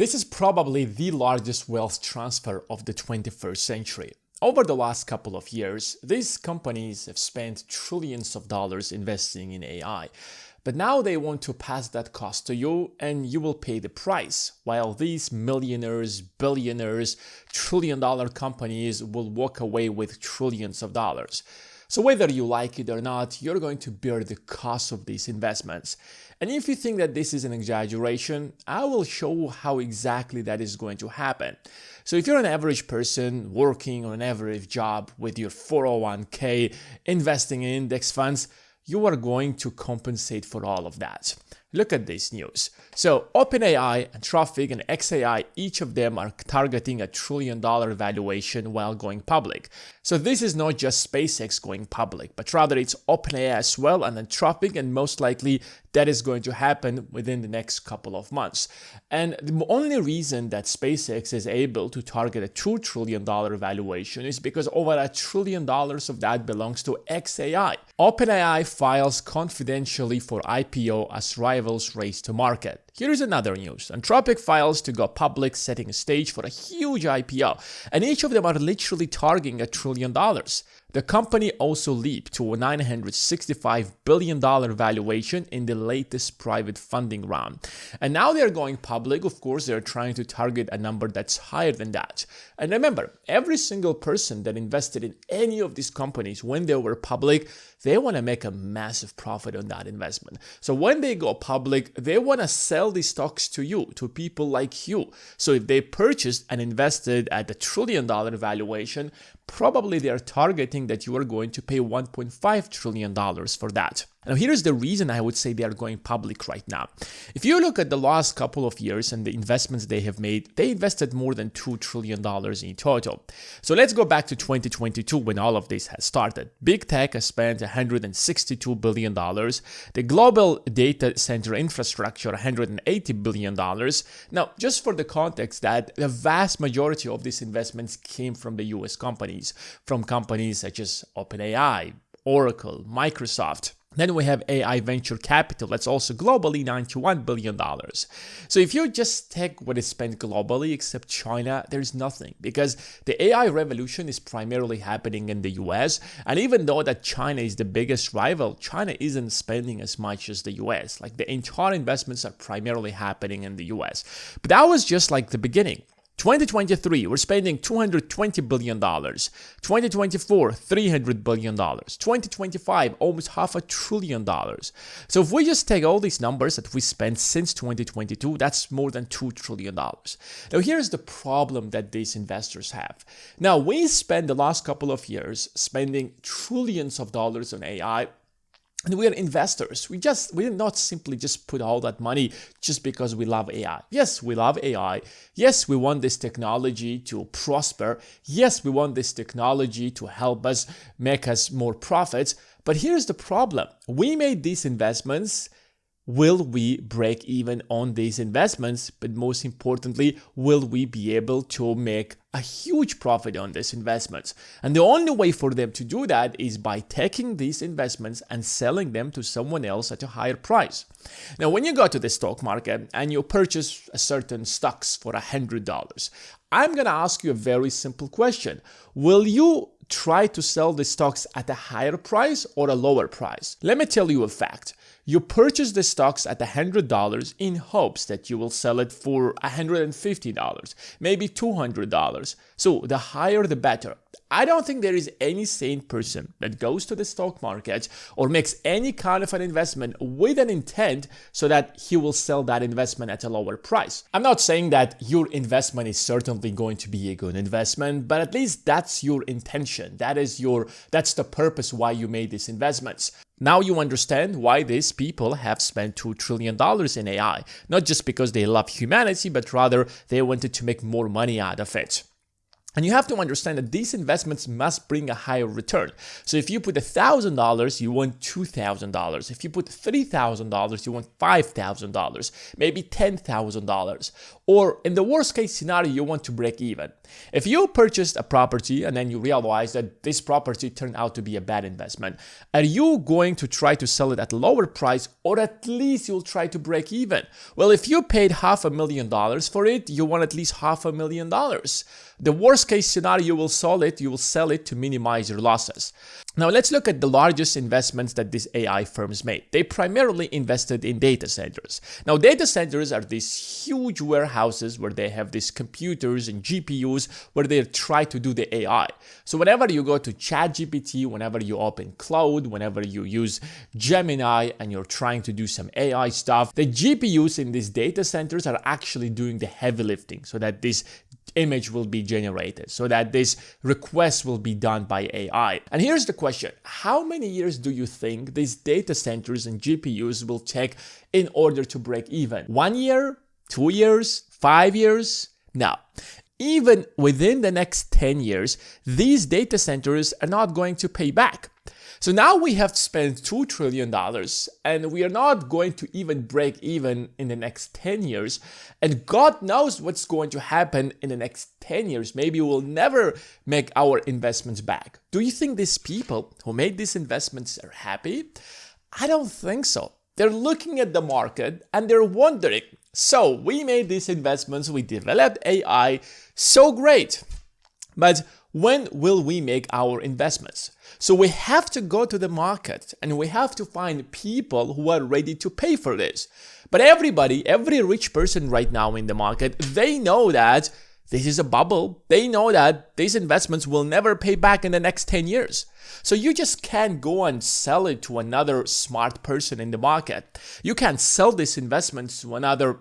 This is probably the largest wealth transfer of the 21st century. Over the last couple of years, these companies have spent trillions of dollars investing in AI. But now they want to pass that cost to you and you will pay the price, while these millionaires, billionaires, trillion-dollar companies will walk away with trillions of dollars. So whether you like it or not, you're going to bear the cost of these investments. And if you think that this is an exaggeration, I will show you how exactly that is going to happen. So if you're an average person working on an average job with your 401k, investing in index funds, you are going to compensate for all of that. Look at this news. So OpenAI, Anthropic, and xAI, each of them are targeting a $1 trillion valuation while going public. So this is not just SpaceX going public, but rather it's OpenAI as well and Anthropic, and most likely that is going to happen within the next couple of months. And the only reason that SpaceX is able to target a $2 trillion valuation is because over $1 trillion of that belongs to xAI. OpenAI files confidentially for IPO as rivals race to market. Here is another news. Anthropic files to go public, setting a stage for a huge IPO, and each of them are literally targeting $1 trillion. The company also leaped to a $965 billion valuation in the latest private funding round. And now they're going public. Of course, they're trying to target a number that's higher than that. And remember, every single person that invested in any of these companies when they were public, they want to make a massive profit on that investment. So when they go public, they want to sell these stocks to you, to people like you. So if they purchased and invested at a $1 trillion valuation, probably they are targeting that you are going to pay $1.5 trillion for that. Now, here's the reason I would say they are going public right now. If you look at the last couple of years and the investments they have made, they invested more than $2 trillion in total. So let's go back to 2022 when all of this has started. Big tech has spent $162 billion. The global data center infrastructure, $180 billion. Now, just for the context that the vast majority of these investments came from the US companies, from companies such as OpenAI, Oracle, Microsoft. Then we have AI venture capital, that's also globally $91 billion. So if you just take what is spent globally except China, there's nothing, because the AI revolution is primarily happening in the US. And even though that China is the biggest rival, China isn't spending as much as the US. Like the entire investments are primarily happening in the US. But that was just like the beginning. 2023, we're spending $220 billion. 2024, $300 billion. 2025, almost $500 billion. So if we just take all these numbers that we spent since 2022, that's more than $2 trillion. Now, here's the problem that these investors have. Now, we spent the last couple of years spending trillions of dollars on AI. And we are investors. We did not simply just put all that money just because we love AI. Yes, we love AI. Yes, we want this technology to prosper. Yes, we want this technology to help us make us more profits. But here's the problem. We made these investments. Will we break even on these investments? But most importantly, will we be able to make a huge profit on these investments? And the only way for them to do that is by taking these investments and selling them to someone else at a higher price. Now, when you go to the stock market and you purchase a certain stocks for $100, I'm going to ask you a very simple question. Will you try to sell the stocks at a higher price or a lower price? Let me tell you a fact. You purchase the stocks at $100 in hopes that you will sell it for $150, maybe $200. So the higher the better. I don't think there is any sane person that goes to the stock market or makes any kind of an investment with an intent so that he will sell that investment at a lower price. I'm not saying that your investment is certainly going to be a good investment, but at least that's your intention. That's the purpose why you made these investments. Now you understand why these people have spent $2 trillion in AI, not just because they love humanity, but rather they wanted to make more money out of it. And you have to understand that these investments must bring a higher return. So if you put $1,000, you want $2,000. If you put $3,000, you want $5,000, maybe $10,000. Or in the worst case scenario, you want to break even. If you purchased a property and then you realize that this property turned out to be a bad investment, are you going to try to sell it at a lower price, or at least you'll try to break even? Well, if you paid $500,000 for it, you want at least $500,000. The worst case scenario, you will sell it to minimize your losses. Now let's look at the largest investments that these AI firms made. They primarily invested in data centers. Now data centers are these huge warehouses where they have these computers and GPUs where they try to do the AI. So whenever you go to ChatGPT, whenever you open Cloud, whenever you use Gemini and you're trying to do some AI stuff, the GPUs in these data centers are actually doing the heavy lifting so that this image will be generated, so that this request will be done by AI. And here's the question: how many years do you think these data centers and GPUs will take in order to break even? 1 year? 2 years? 5 years? No. Even within the next 10 years, these data centers are not going to pay back. So now we have spent $2 trillion and we are not going to even break even in the next 10 years. And God knows what's going to happen in the next 10 years. Maybe we'll never make our investments back. Do you think these people who made these investments are happy? I don't think so. They're looking at the market and they're wondering, so we made these investments, we developed AI, so great. But when will we make our investments? So we have to go to the market and we have to find people who are ready to pay for this. But everybody, every rich person right now in the market, they know that this is a bubble. They know that these investments will never pay back in the next 10 years. So you just can't go and sell it to another smart person in the market. You can't sell these investments to another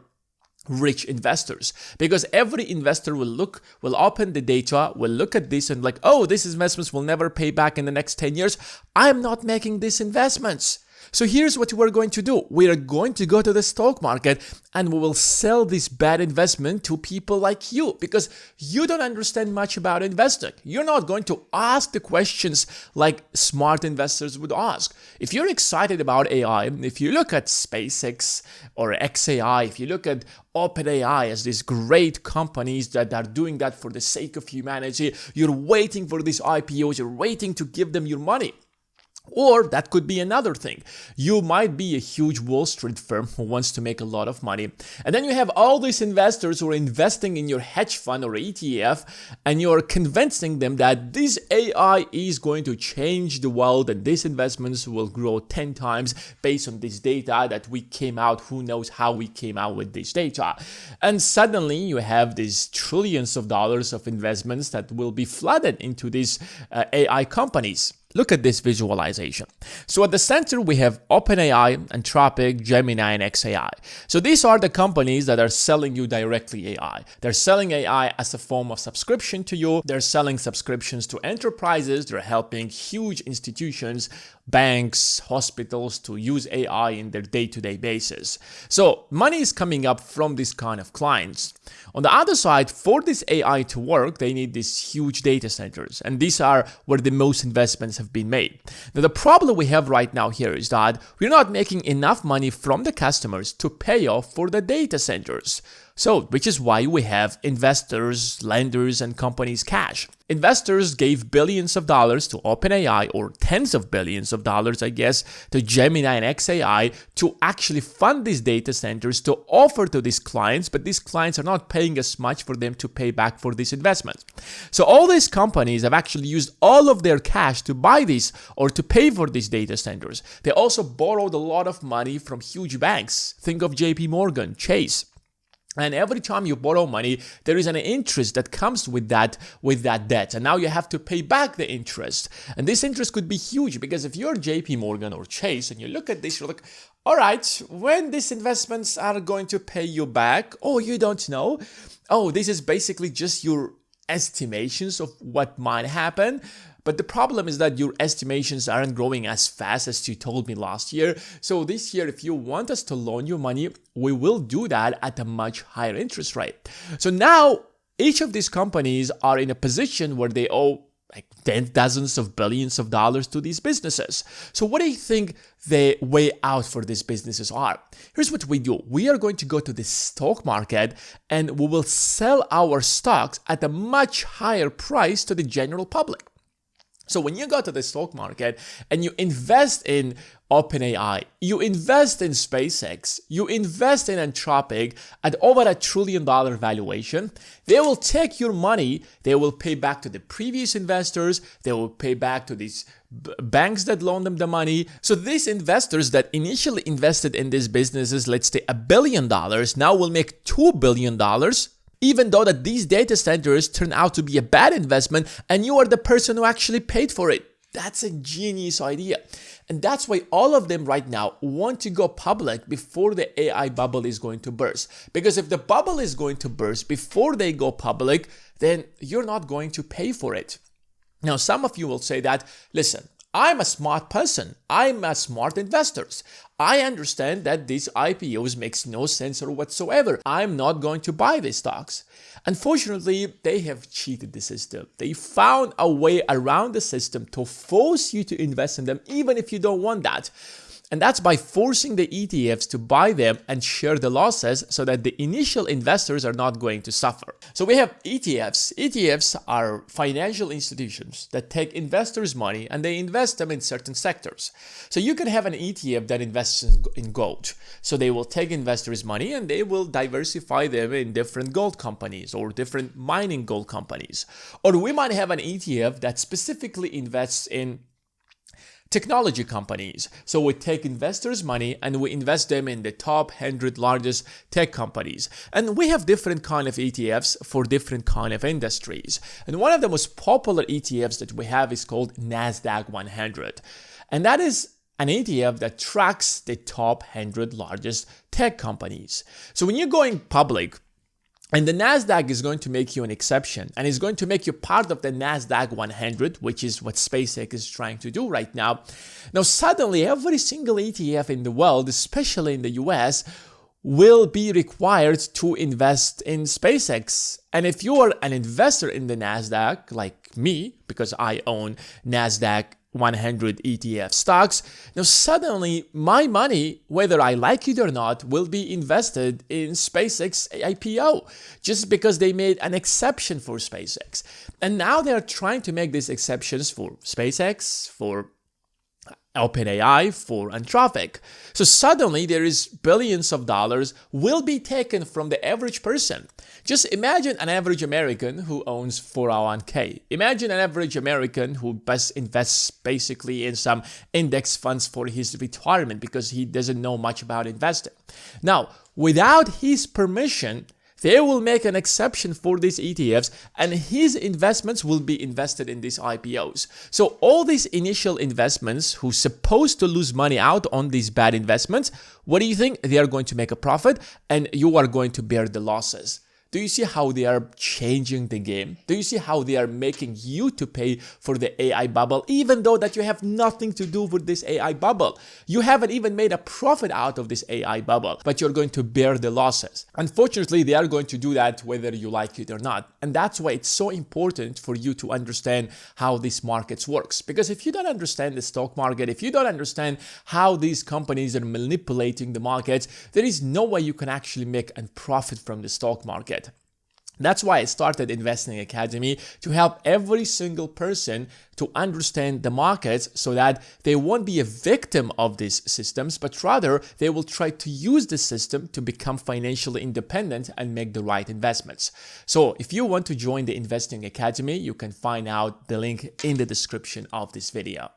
rich investors, because every investor will open the data, will look at this and like, oh, these investments will never pay back in the next 10 years. I'm not making these investments. So here's what we're going to do. We are going to go to the stock market and we will sell this bad investment to people like you, because you don't understand much about investing. You're not going to ask the questions like smart investors would ask. If you're excited about AI, if you look at SpaceX or XAI, if you look at OpenAI as these great companies that are doing that for the sake of humanity, you're waiting for these IPOs, you're waiting to give them your money. Or that could be another thing. You might be a huge Wall Street firm who wants to make a lot of money. And then you have all these investors who are investing in your hedge fund or ETF, and you're convincing them that this AI is going to change the world and these investments will grow 10 times based on this data that we came out. Who knows how we came out with this data? And suddenly you have these trillions of dollars of investments that will be flooded into these AI companies. Look at this visualization. So at the center, we have OpenAI, Anthropic, Gemini, and XAI. So these are the companies that are selling you directly AI. They're selling AI as a form of subscription to you. They're selling subscriptions to enterprises. They're helping huge institutions, banks, hospitals to use AI in their day-to-day basis. So money is coming up from this kind of clients. On the other side, for this AI to work, they need these huge data centers. And these are where the most investments have been made. Now, the problem we have right now here is that we're not making enough money from the customers to pay off for the data centers. So, which is why we have investors, lenders, and companies' cash. Investors gave billions of dollars to OpenAI, or tens of billions of dollars, I guess, to Gemini and XAI to actually fund these data centers to offer to these clients, but these clients are not paying as much for them to pay back for this investment. So all these companies have actually used all of their cash to buy these or to pay for these data centers. They also borrowed a lot of money from huge banks. Think of JP Morgan, Chase. And every time you borrow money, there is an interest that comes with that debt. And now you have to pay back the interest. And this interest could be huge, because if you're JP Morgan or Chase and you look at this, you're like, all right, when these investments are going to pay you back? Oh, you don't know? Oh, this is basically just your estimations of what might happen. But the problem is that your estimations aren't growing as fast as you told me last year. So this year, if you want us to loan you money, we will do that at a much higher interest rate. So now each of these companies are in a position where they owe like dozens of billions of dollars to these businesses. So what do you think the way out for these businesses are? Here's what we do. We are going to go to the stock market and we will sell our stocks at a much higher price to the general public. So when you go to the stock market and you invest in OpenAI, you invest in SpaceX, you invest in Anthropic at over $1 trillion valuation, they will take your money, they will pay back to the previous investors, they will pay back to these banks that loaned them the money. So these investors that initially invested in these businesses, let's say $1 billion, now will make $2 billion, even though that these data centers turn out to be a bad investment and you are the person who actually paid for it. That's a genius idea. And that's why all of them right now want to go public before the AI bubble is going to burst. Because if the bubble is going to burst before they go public, then you're not going to pay for it. Now, some of you will say that, listen, I'm a smart person. I'm a smart investor. I understand that these IPOs makes no sense whatsoever. I'm not going to buy these stocks. Unfortunately, they have cheated the system. They found a way around the system to force you to invest in them, even if you don't want that. And that's by forcing the ETFs to buy them and share the losses so that the initial investors are not going to suffer. So we have ETFs. ETFs are financial institutions that take investors' money and they invest them in certain sectors. So you can have an ETF that invests in gold. So they will take investors' money and they will diversify them in different gold companies or different mining gold companies. Or we might have an ETF that specifically invests in technology companies. So we take investors' money and we invest them in the top 100 largest tech companies. And we have different kind of ETFs for different kind of industries. And one of the most popular ETFs that we have is called NASDAQ 100. And that is an ETF that tracks the top 100 largest tech companies. So when you're going public, and the NASDAQ is going to make you an exception and is going to make you part of the NASDAQ 100, which is what SpaceX is trying to do right now. Now, suddenly, every single ETF in the world, especially in the US, will be required to invest in SpaceX. And if you are an investor in the NASDAQ, like me, because I own NASDAQ 100 ETF stocks, now suddenly my money, whether I like it or not, will be invested in SpaceX IPO just because they made an exception for SpaceX. And now they're trying to make these exceptions for SpaceX, for OpenAI, for Anthropic. So suddenly there is billions of dollars will be taken from the average person. Just imagine an average American who owns 401k. Imagine an average American who best invests basically in some index funds for his retirement because he doesn't know much about investing. Now, without his permission, they will make an exception for these ETFs and his investments will be invested in these IPOs. So all these initial investments who's supposed to lose money out on these bad investments, what do you think? They are going to make a profit and you are going to bear the losses. Do you see how they are changing the game? Do you see how they are making you to pay for the AI bubble, even though that you have nothing to do with this AI bubble? You haven't even made a profit out of this AI bubble, but you're going to bear the losses. Unfortunately, they are going to do that whether you like it or not. And that's why it's so important for you to understand how these markets works. Because if you don't understand the stock market, if you don't understand how these companies are manipulating the markets, there is no way you can actually make a profit from the stock market. That's why I started Investing Academy, to help every single person to understand the markets so that they won't be a victim of these systems, but rather they will try to use the system to become financially independent and make the right investments. So if you want to join the Investing Academy, you can find out the link in the description of this video.